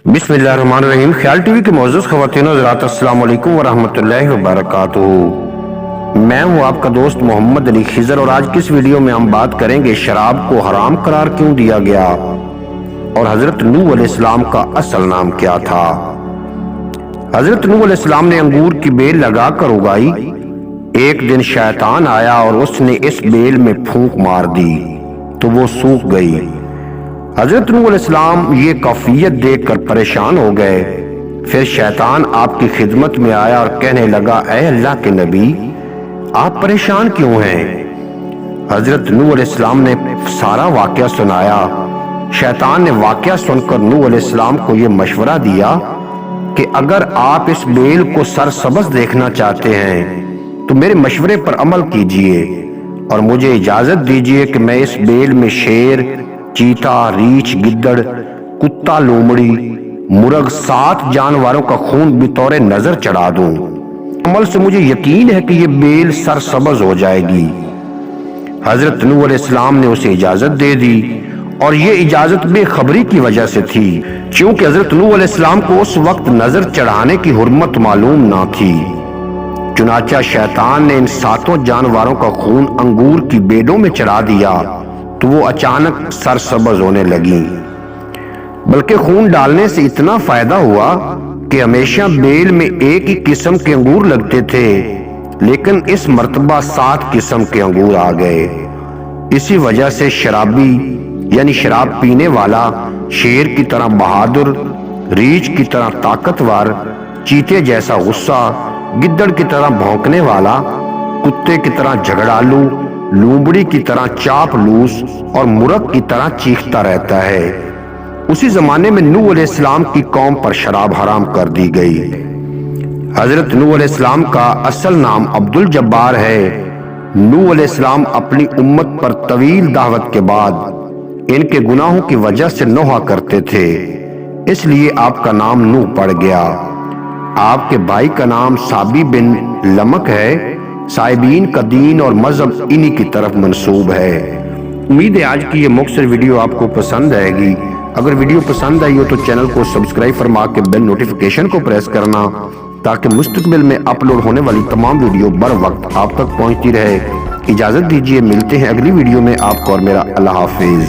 बिस्मिल्लाहिर्रहमानिर्रहीम। ख्याल टीवी के मौजूद ख़वातीन और हज़रात, अस्सलाम वालेकुम वरहमतुल्लाहि वबरकातुहू। मैं हूँ आपका दोस्त मोहम्मद अली खिज़र और आज की इस वीडियो में हम बात करेंगे शराब को हराम करार क्यों दिया गया और हज़रत नूह अलैहिस्सलाम का असल नाम क्या था। हज़रत नूह अलैहिस्सलाम ने अंगूर की बेल लगा कर उगाई। एक दिन शैतान आया और उसने इस बेल में फूंक मार दी तो वो सूख गई। हजरत नूह अलैहिस्सलाम ये कैफियत देखकर परेशान हो गए। फिर शैतान आपकी खिदमत में आया और कहने लगा, ऐ अल्लाह के नबी, आप परेशान क्यों हैं। हजरत नूह अलैहिस्सलाम ने सारा वाकया सुनाया। शैतान ने वाकया सुनकर नूह अलैहिस्सलाम को ये मशवरा दिया कि अगर आप इस बेल को सरसब्ज देखना चाहते हैं तो मेरे मशवरे पर अमल कीजिए और मुझे इजाजत दीजिए कि मैं इस बेल में शेर, चीता, रीछ, गिद्दड़, कुत्ता, लोमड़ी, मुर्ग 7 जानवरों का खून बितौर नजर चढ़ा दूं। अमल से मुझे यकीन है कि ये बेल सरसब्ज हो जाएगी। हजरत नूह अलैहिस्सलाम ने उसे इजाजत दे दी और ये इजाजत बेखबरी की वजह से थी, क्योंकि हजरत नूह अलैहिस्सलाम को उस वक्त नजर चढ़ाने की हुर्मत मालूम ना थी। चुनाचा शैतान ने इन 7 जानवरों का खून अंगूर की बेलों में चढ़ा दिया तो वो अचानक सरसब्ज होने लगी। बल्कि खून डालने से इतना फायदा हुआ कि हमेशा बेल में एक ही किस्म के अंगूर लगते थे, लेकिन इस मर्तबा 7 किस्म के अंगूर आ गए। इसी वजह से शराबी यानी शराब पीने वाला शेर की तरह बहादुर, रीछ की तरह ताकतवर, चीते जैसा गुस्सा, गिद्दड़ की तरह भौंकने वाला, कुत्ते की तरह झगड़ालू, लोमड़ी की तरह चापलूस और मुर्ग की तरह चीखता रहता है। उसी जमाने में नूह अलैहिस्सलाम की कौम पर शराब हराम कर दी गई। हजरत नूह अलैहिस्सलाम का असल नाम अब्दुल जब्बार है। नूह अलैहिस्सलाम अपनी उम्मत पर तवील दावत के बाद इनके गुनाहों की वजह से नोहा करते थे, इसलिए आपका नाम नूह पड़ गया। आपके भाई का नाम साबी बिन लमक है। साहिबीन का दीन और मजहब इन्हीं की तरफ मंसूब है। उम्मीद है आज की ये मुख्तसर वीडियो आपको पसंद आएगी। अगर वीडियो पसंद आई हो तो चैनल को सब्सक्राइब फरमा के बेल नोटिफिकेशन को प्रेस करना, ताकि मुस्तकबिल में अपलोड होने वाली तमाम वीडियो बर वक्त आप तक पहुंचती रहे। इजाजत दीजिए, मिलते हैं अगली वीडियो में। आपको और मेरा अल्लाह हाफिज।